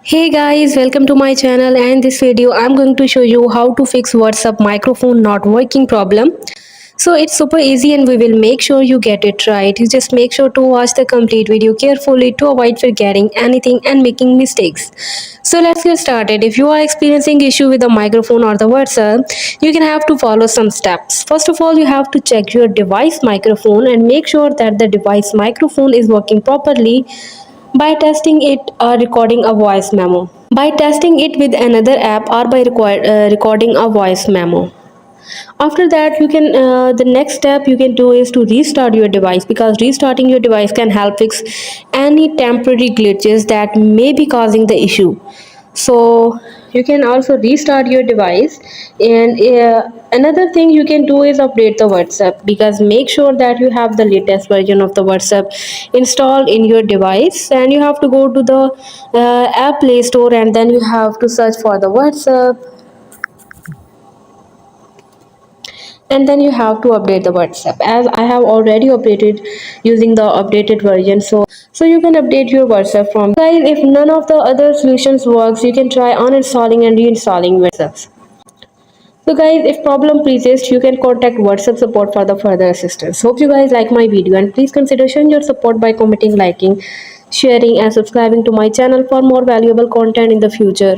Hey guys, welcome to my channel, and this video I'm going to show you how to fix WhatsApp microphone not working problem. So it's super easy and we will make sure you get it right. You just make sure to watch the complete video carefully to avoid forgetting anything and making mistakes. So let's get started. If you are experiencing issue with the microphone or the WhatsApp, you can have to follow some steps. First of all, you have to check your device microphone and make sure that the device microphone is working properly by testing it or recording a voice memo. By testing it with another app or by recording a voice memo. After that, the next step you can do is to restart your device, because restarting your device can help fix any temporary glitches that may be causing the issue. So you can also restart your device, and another thing you can do is update the WhatsApp, because make sure that you have the latest version of the WhatsApp installed in your device, and you have to go to the app Play Store, and then you have to search for the WhatsApp, and then you have to update the WhatsApp. As I have already updated using the updated version, so you can update your WhatsApp from guys. If none of the other solutions works, you can try uninstalling and reinstalling WhatsApp. So guys, if problem persists, you can contact WhatsApp support for the further assistance. Hope you guys like my video, and please consider showing your support by commenting, liking, sharing and subscribing to my channel for more valuable content in the future.